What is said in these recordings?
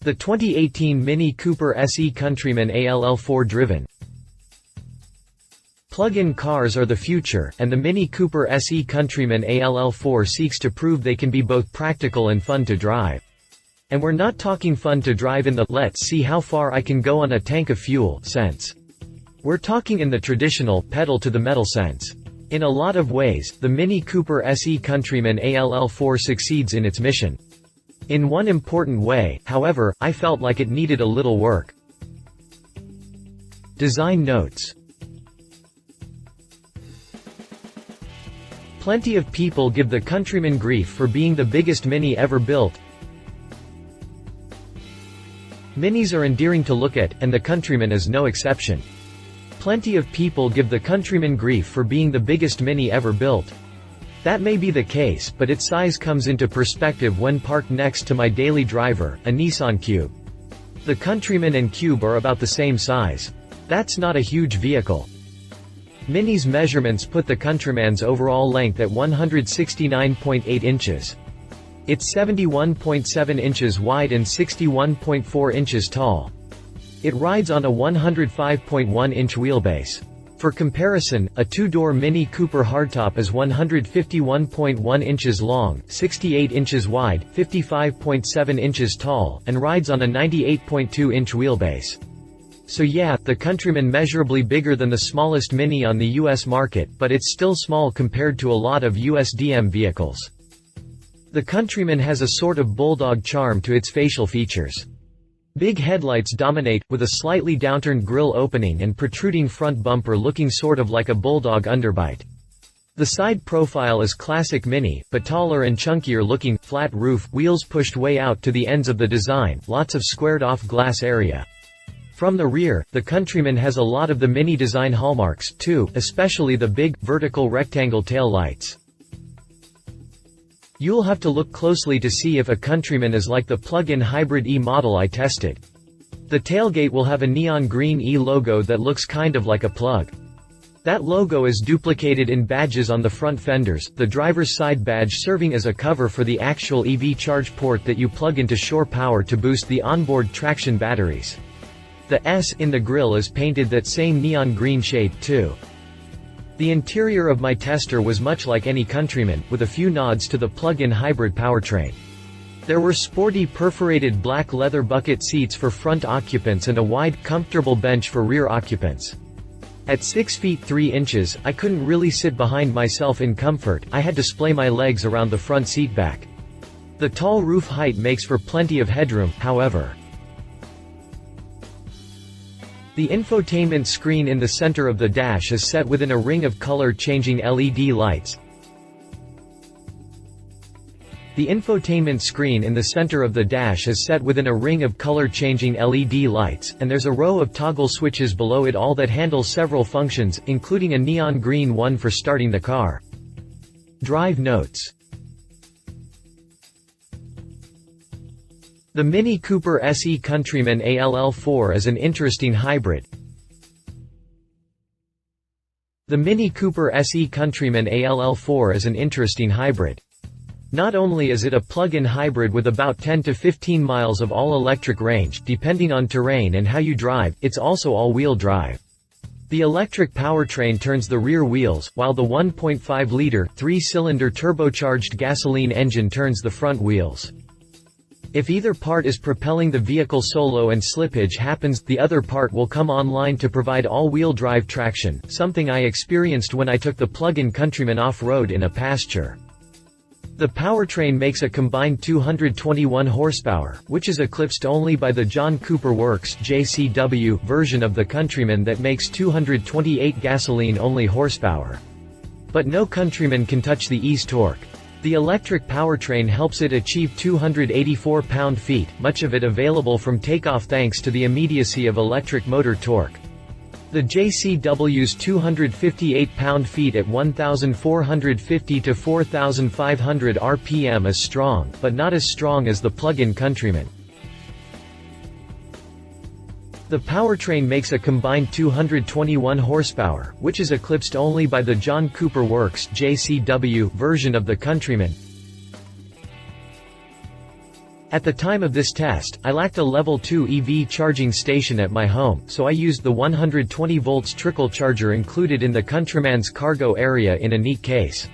The 2018 Mini Cooper SE Countryman ALL4 driven. Plug-in cars are the future, and the Mini Cooper SE Countryman ALL4 seeks to prove they can be both practical and fun to drive. And we're not talking fun to drive in the "let's see how far I can go on a tank of fuel" sense. We're talking in the traditional pedal-to-the-metal sense. In a lot of ways, the Mini Cooper SE Countryman ALL4 succeeds in its mission. In one important way, however, I felt like it needed a little work. Design notes. Plenty of people give the Countryman grief for being the biggest Mini ever built. Minis are endearing to look at, and the Countryman is no exception. Plenty of people give the Countryman grief for being the biggest Mini ever built. That may be the case, but its size comes into perspective when parked next to my daily driver, a Nissan Cube. The Countryman and Cube are about the same size. That's not a huge vehicle. Mini's measurements put the Countryman's overall length at 169.8 inches. It's 71.7 inches wide and 61.4 inches tall. It rides on a 105.1-inch wheelbase. For comparison, a two-door Mini Cooper hardtop is 151.1 inches long, 68 inches wide, 55.7 inches tall, and rides on a 98.2-inch wheelbase. So yeah, the Countryman measurably bigger than the smallest Mini on the US market, but it's still small compared to a lot of US DM vehicles. The Countryman has a sort of bulldog charm to its facial features. Big headlights dominate, with a slightly downturned grille opening and protruding front bumper looking sort of like a bulldog underbite. The side profile is classic Mini, but taller and chunkier looking, flat roof, wheels pushed way out to the ends of the design, lots of squared-off glass area. From the rear, the Countryman has a lot of the Mini design hallmarks, too, especially the big, vertical rectangle tail lights. You'll have to look closely to see if a Countryman is like the plug-in hybrid E model I tested. The tailgate will have a neon green E logo that looks kind of like a plug. That logo is duplicated in badges on the front fenders, the driver's side badge serving as a cover for the actual EV charge port that you plug into shore power to boost the onboard traction batteries. The S in the grille is painted that same neon green shade, too. The interior of my tester was much like any Countryman, with a few nods to the plug-in hybrid powertrain. There were sporty perforated black leather bucket seats for front occupants and a wide, comfortable bench for rear occupants. At 6 feet 3 inches, I couldn't really sit behind myself in comfort, I had to splay my legs around the front seat back. The tall roof height makes for plenty of headroom, however. The infotainment screen in the center of the dash is set within a ring of color-changing LED lights. The infotainment screen in the center of the dash is set within a ring of color-changing LED lights, and there's a row of toggle switches below it all that handle several functions, including a neon green one for starting the car. Drive notes. The Mini Cooper SE Countryman ALL4 is an interesting hybrid. The Mini Cooper SE Countryman ALL4 is an interesting hybrid. Not only is it a plug-in hybrid with about 10 to 15 miles of all-electric range, depending on terrain and how you drive, it's also all-wheel drive. The electric powertrain turns the rear wheels, while the 1.5-liter, 3-cylinder turbocharged gasoline engine turns the front wheels. If either part is propelling the vehicle solo and slippage happens, the other part will come online to provide all-wheel drive traction, something I experienced when I took the plug-in Countryman off-road in a pasture. The powertrain makes a combined 221 horsepower, which is eclipsed only by the John Cooper Works (JCW) version of the Countryman that makes 228 gasoline-only horsepower. But no Countryman can touch the E's torque. The electric powertrain helps it achieve 284 pound-feet, much of it available from takeoff thanks to the immediacy of electric motor torque. The JCW's 258 pound-feet at 1,450 to 4,500 RPM is strong, but not as strong as the plug-in Countryman. The powertrain makes a combined 221 horsepower, which is eclipsed only by the John Cooper Works (JCW) version of the Countryman. At the time of this test, I lacked a level 2 EV charging station at my home, so I used the 120 volts trickle charger included in the Countryman's cargo area in a neat case.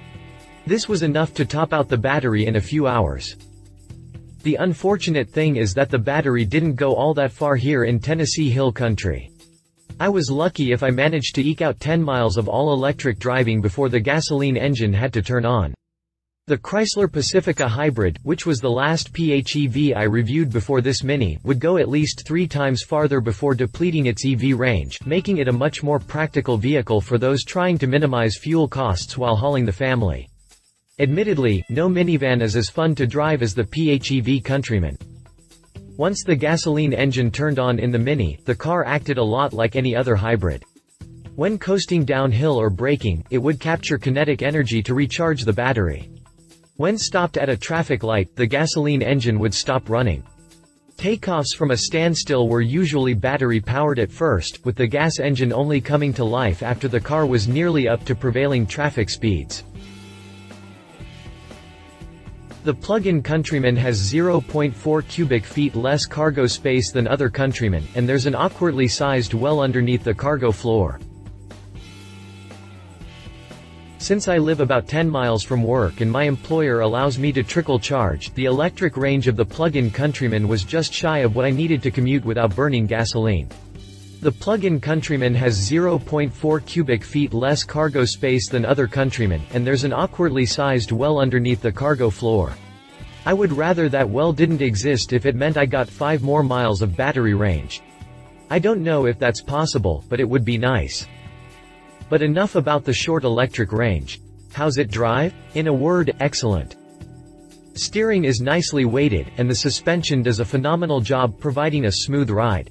This was enough to top out the battery in a few hours. The unfortunate thing is that the battery didn't go all that far here in Tennessee Hill Country. I was lucky if I managed to eke out 10 miles of all-electric driving before the gasoline engine had to turn on. The Chrysler Pacifica Hybrid, which was the last PHEV I reviewed before this Mini, would go at least 3 times farther before depleting its EV range, making it a much more practical vehicle for those trying to minimize fuel costs while hauling the family. Admittedly, no minivan is as fun to drive as the PHEV Countryman. Once the gasoline engine turned on in the Mini, the car acted a lot like any other hybrid. When coasting downhill or braking, it would capture kinetic energy to recharge the battery. When stopped at a traffic light, the gasoline engine would stop running. Takeoffs from a standstill were usually battery-powered at first, with the gas engine only coming to life after the car was nearly up to prevailing traffic speeds. The plug-in Countryman has 0.4 cubic feet less cargo space than other Countrymen, and there's an awkwardly sized well underneath the cargo floor. Since I live about 10 miles from work and my employer allows me to trickle charge, the electric range of the plug-in Countryman was just shy of what I needed to commute without burning gasoline. The plug-in Countryman has 0.4 cubic feet less cargo space than other Countrymen, and there's an awkwardly sized well underneath the cargo floor. I would rather that well didn't exist if it meant I got 5 more miles of battery range. I don't know if that's possible, but it would be nice. But enough about the short electric range. How's it drive? In a word, excellent. Steering is nicely weighted, and the suspension does a phenomenal job providing a smooth ride.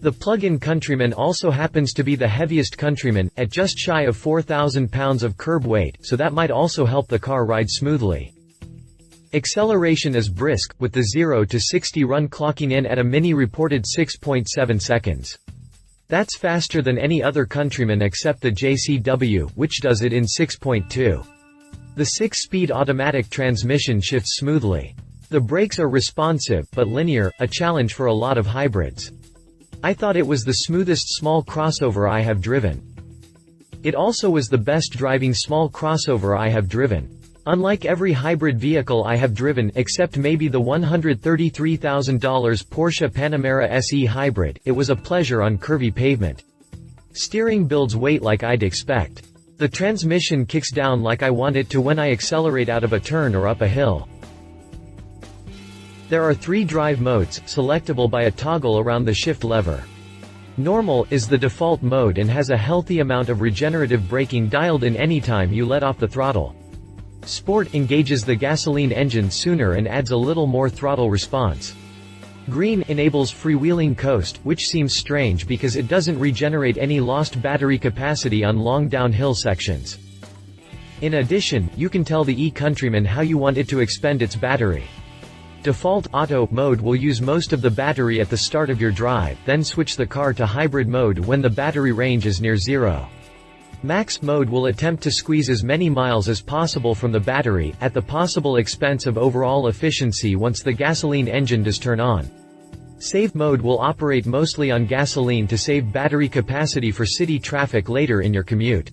The plug-in Countryman also happens to be the heaviest Countryman, at just shy of 4,000 pounds of curb weight, so that might also help the car ride smoothly. Acceleration is brisk, with the 0 to 60 run clocking in at a Mini reported 6.7 seconds. That's faster than any other Countryman except the JCW, which does it in 6.2. The 6-speed automatic transmission shifts smoothly. The brakes are responsive, but linear, a challenge for a lot of hybrids. I thought it was the smoothest small crossover I have driven. It also was the best driving small crossover I have driven. Unlike every hybrid vehicle I have driven except maybe the $133,000 Porsche Panamera SE Hybrid, it was a pleasure on curvy pavement. Steering builds weight like I'd expect. The transmission kicks down like I want it to when I accelerate out of a turn or up a hill. There are 3 drive modes, selectable by a toggle around the shift lever. Normal is the default mode and has a healthy amount of regenerative braking dialed in anytime you let off the throttle. Sport engages the gasoline engine sooner and adds a little more throttle response. Green enables freewheeling coast, which seems strange because it doesn't regenerate any lost battery capacity on long downhill sections. In addition, you can tell the e-Countryman how you want it to expend its battery. Default Auto mode will use most of the battery at the start of your drive, then switch the car to hybrid mode when the battery range is near 0. Max mode will attempt to squeeze as many miles as possible from the battery, at the possible expense of overall efficiency once the gasoline engine does turn on. Save mode will operate mostly on gasoline to save battery capacity for city traffic later in your commute.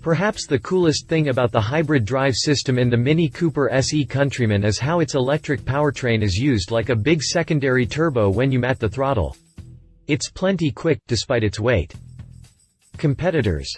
Perhaps the coolest thing about the hybrid drive system in the Mini Cooper SE Countryman is how its electric powertrain is used like a big secondary turbo when you mat the throttle. It's plenty quick, despite its weight. Competitors.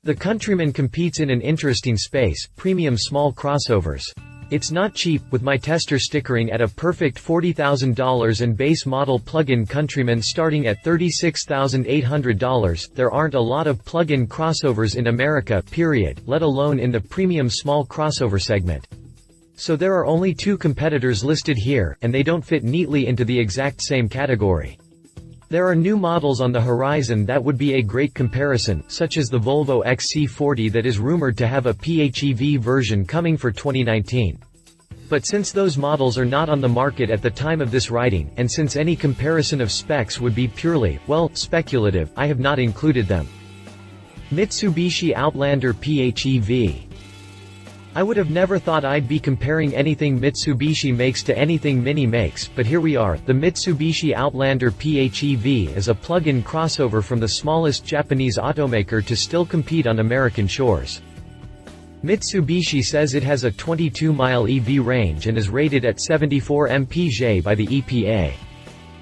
The Countryman competes in an interesting space, premium small crossovers. It's not cheap, with my tester stickering at a perfect $40,000 and base model plug-in Countryman starting at $36,800. There aren't a lot of plug-in crossovers in America, period, let alone in the premium small crossover segment. So there are only 2 competitors listed here, and they don't fit neatly into the exact same category. There are new models on the horizon that would be a great comparison, such as the Volvo XC40 that is rumored to have a PHEV version coming for 2019. But since those models are not on the market at the time of this writing, and since any comparison of specs would be purely, well, speculative, I have not included them. Mitsubishi Outlander PHEV. I would have never thought I'd be comparing anything Mitsubishi makes to anything Mini makes, but here we are. The Mitsubishi Outlander PHEV is a plug-in crossover from the smallest Japanese automaker to still compete on American shores. Mitsubishi says it has a 22-mile EV range and is rated at 74 mpg by the EPA.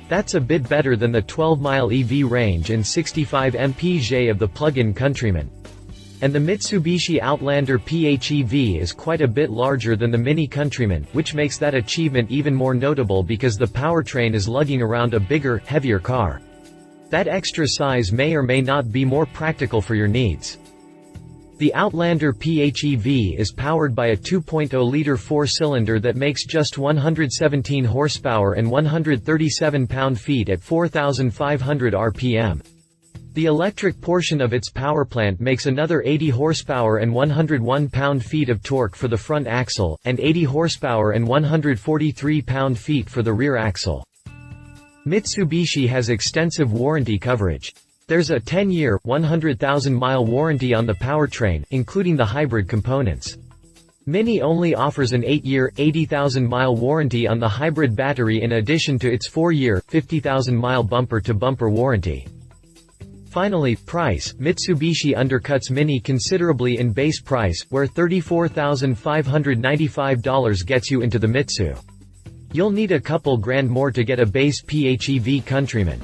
That's a bit better than the 12-mile EV range and 65 mpg of the plug-in Countryman. And the Mitsubishi Outlander PHEV is quite a bit larger than the Mini Countryman, which makes that achievement even more notable because the powertrain is lugging around a bigger, heavier car. That extra size may or may not be more practical for your needs. The Outlander PHEV is powered by a 2.0-liter four-cylinder that makes just 117 horsepower and 137 pound-feet at 4,500 rpm. The electric portion of its powerplant makes another 80 horsepower and 101 pound-feet of torque for the front axle, and 80 horsepower and 143 pound-feet for the rear axle. Mitsubishi has extensive warranty coverage. There's a 10-year, 100,000-mile warranty on the powertrain, including the hybrid components. Mini only offers an 8-year, 80,000-mile warranty on the hybrid battery in addition to its 4-year, 50,000-mile bumper-to-bumper warranty. Finally, price. Mitsubishi undercuts Mini considerably in base price, where $34,595 gets you into the Mitsu. You'll need a couple grand more to get a base PHEV Countryman.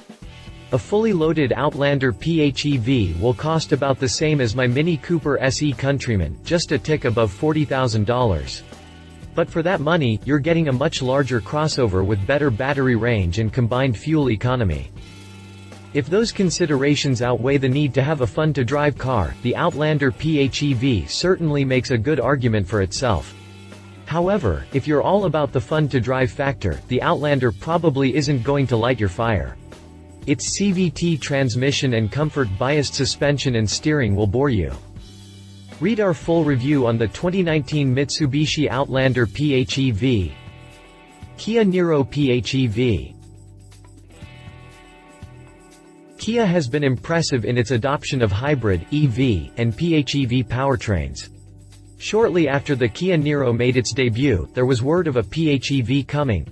A fully loaded Outlander PHEV will cost about the same as my Mini Cooper SE Countryman, just a tick above $40,000. But for that money, you're getting a much larger crossover with better battery range and combined fuel economy. If those considerations outweigh the need to have a fun-to-drive car, the Outlander PHEV certainly makes a good argument for itself. However, if you're all about the fun-to-drive factor, the Outlander probably isn't going to light your fire. Its CVT transmission and comfort-biased suspension and steering will bore you. Read our full review on the 2019 Mitsubishi Outlander PHEV. Kia Niro PHEV. Kia has been impressive in its adoption of hybrid, EV, and PHEV powertrains. Shortly after the Kia Niro made its debut, there was word of a PHEV coming.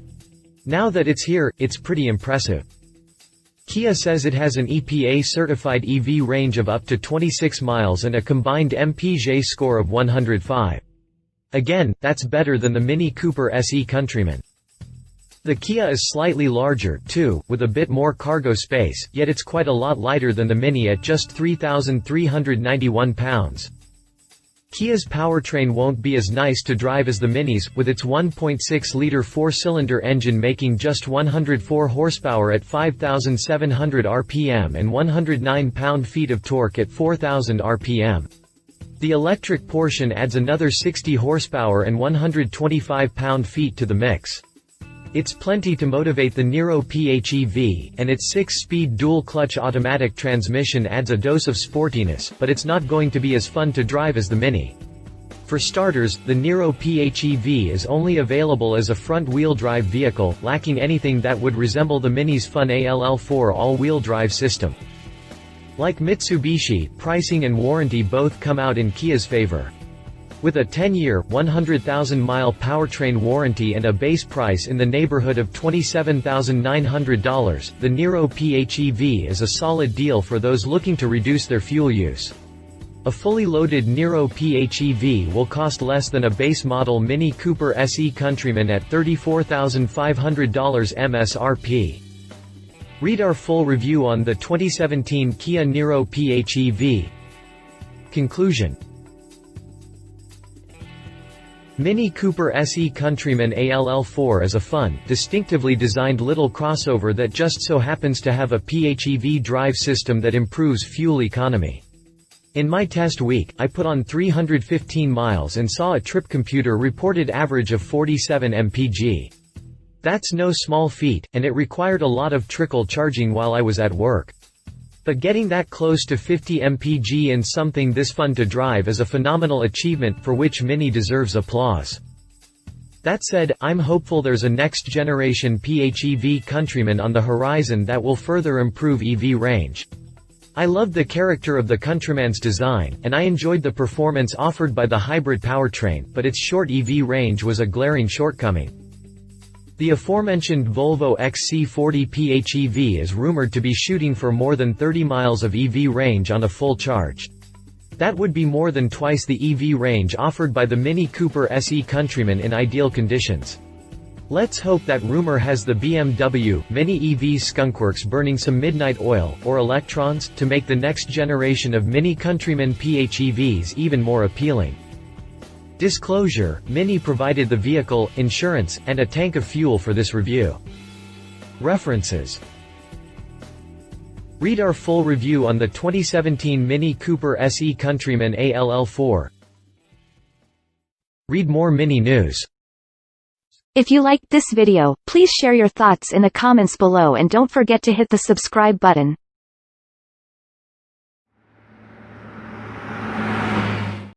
Now that it's here, it's pretty impressive. Kia says it has an EPA-certified EV range of up to 26 miles and a combined MPG score of 105. Again, that's better than the Mini Cooper SE Countryman. The Kia is slightly larger, too, with a bit more cargo space, yet it's quite a lot lighter than the Mini at just 3,391 pounds. Kia's powertrain won't be as nice to drive as the Mini's, with its 1.6-liter four-cylinder engine making just 104 horsepower at 5,700 rpm and 109 pound-feet of torque at 4,000 rpm. The electric portion adds another 60 horsepower and 125 pound-feet to the mix. It's plenty to motivate the Niro PHEV, and its 6-speed dual-clutch automatic transmission adds a dose of sportiness, but it's not going to be as fun to drive as the Mini. For starters, the Niro PHEV is only available as a front-wheel drive vehicle, lacking anything that would resemble the Mini's fun ALL4 all-wheel drive system. Like Mitsubishi, pricing and warranty both come out in Kia's favor. With a 10-year, 100,000-mile powertrain warranty and a base price in the neighborhood of $27,900, the Niro PHEV is a solid deal for those looking to reduce their fuel use. A fully loaded Niro PHEV will cost less than a base model Mini Cooper SE Countryman at $34,500 MSRP. Read our full review on the 2017 Kia Niro PHEV. Conclusion. Mini Cooper SE Countryman ALL4 is a fun, distinctively designed little crossover that just so happens to have a PHEV drive system that improves fuel economy. In my test week, I put on 315 miles and saw a trip computer reported average of 47 mpg. That's no small feat, and it required a lot of trickle charging while I was at work. But getting that close to 50 mpg in something this fun to drive is a phenomenal achievement for which Mini deserves applause. That said, I'm hopeful there's a next-generation PHEV Countryman on the horizon that will further improve EV range. I loved the character of the Countryman's design, and I enjoyed the performance offered by the hybrid powertrain, but its short EV range was a glaring shortcoming. The aforementioned Volvo XC40 PHEV is rumored to be shooting for more than 30 miles of EV range on a full charge. That would be more than twice the EV range offered by the Mini Cooper SE Countryman in ideal conditions. Let's hope that rumor has the BMW Mini EV skunkworks burning some midnight oil, or electrons, to make the next generation of Mini Countryman PHEVs even more appealing. Disclosure: Mini provided the vehicle, insurance, and a tank of fuel for this review. References. Read our full review on the 2017 Mini Cooper SE Countryman ALL4. Read more Mini news. If you liked this video, please share your thoughts in the comments below and don't forget to hit the subscribe button.